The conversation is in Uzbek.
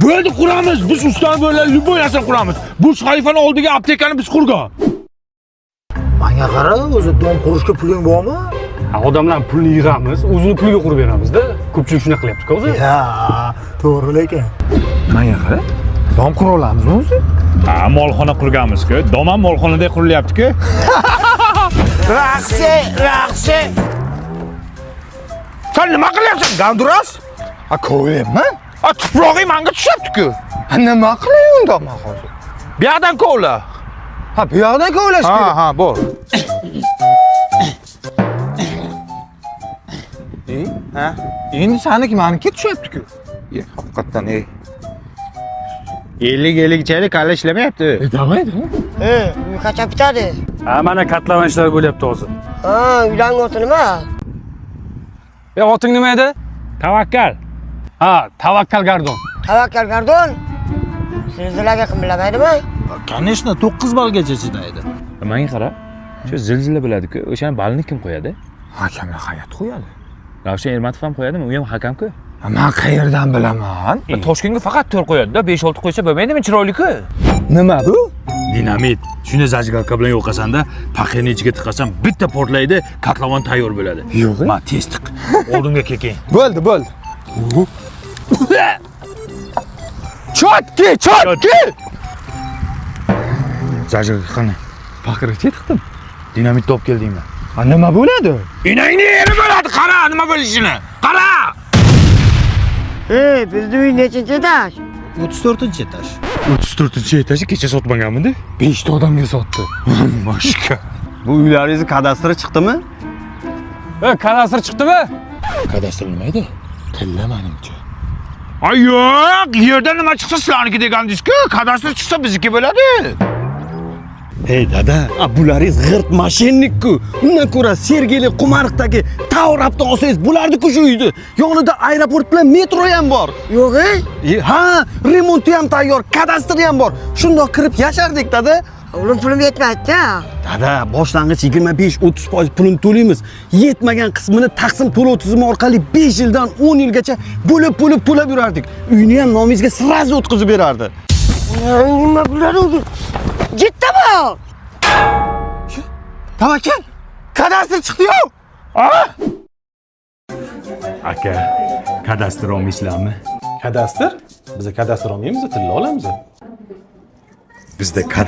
Bo'ldi quramiz. Biz ustani böyle любой narsa quramiz. Bu sayfani oldiga aptekani biz qurgan. Menga qara, o'zi dom qurishga puling bormi? Odamlar pulni yig'amiz, o'zini puliga qurib beramizda. Ko'pchilik shunaqa qilyapti-ku o'zi. Ya, to'g'ri lekin. Menga qara. Dom qura olamizmi o'zi? Ha, molxona qurganmiz-ku. Dom ham molxonada qurilyapti-ku. Raqsi. Sen nima qilyapsan, Ganduras? Ha, ko'ylayapman. Ha, tuprog'i menga tushyapti-ku. Ha, nima qilay unda men hozir? Bu yoqdan kovla. Ha, bu yoqdan kovlash kerak. Ha, bor. Ha? Endi saniki meniki tushyapti-ku. Haqiqatan, 50 chaylik hali ishlamayapti. Damaydi. Uy qachon bitadi? Ha, mana katlaman ishlar bo'lyapti hozir. Ha, uylarning oti nima? Oting nima edi? Tavakkal. Ha, Tavakkal Gardon. Tavakkal Gardon. Zilzilaga qimilamaydimi? Конечно, 9 balgacha chidaydi. Menga qara. Shu zilzila bo'ladi-ku. O'shani balni kim qo'yadi? Hakamlar hayat qo'yadi. Ravshan Ermatov ham qo'yadimi? U ham hakam-ku. Men qayerdan bilaman? Toshkentga faqat 4 qo'yadi-da, 5-6 qo'ysa bo'lmaydimi? Chiroyli-ku. Nima bu? Dinamit. Shuni zajigalka bilan yo'qasanda, paxirning ichiga tiqasan, bitta portlaydi, katlavon tayyor bo'ladi. Yo'q. Ma tez tiq. Oldinga keking. Bo'ldi. Chotki. Zajigalka qani? Paxirga tiqdim. Dinamit top keldingmi? Ha, nima bo'ladi? Inangni yeri bo'ladi, qara, nima bo'lishini. Qara! Bizni uy nechinchi etaj? 34-etaj. 34-etaji kecha sotmaganmidi? 5 ta odamga sotdi. Mashka. Bu uylaringizni kadastri chiqdimi? Kadastr chiqdimi? Kadastr nima edi? Tilla menimcha. Ay yo'q, yerdan nima chiqsa sizlarniki degandingiz-ku, kadastr chiqsa bizniki bo'ladi. Hey dada, bularingiz g'irt mashinnik-ku. Undan ko'ra Sergeli Qumariqdagi Tavrabni olsangiz bo'lardi-ku shu uyni. Yonida aeroport bilan metro ham bor. Yo'q-ey? Ha, remonti ham tayyor, kadastri ham bor. Shundoq kirib yashardik dada. O'g'lim pulim yetmaydi-da. Dada, boshlang'ich 25-30% pulini to'laymiz. Yetmagan qismini taqsim to'lov tizimi orqali 5 yildan 10 yilgacha bo'lib to'lab yurardik. Uyni ham nomingizga sirazi o'tkazib berardi. Nima bo'ladi o'zi? Jiddami? Tavakkal, kadastr chiqdi-yu. Aka, kadastr olmaysizlarmi? Kadastr? Biz kadastr olmaymiz, tilla olamiz. Bizda kadastr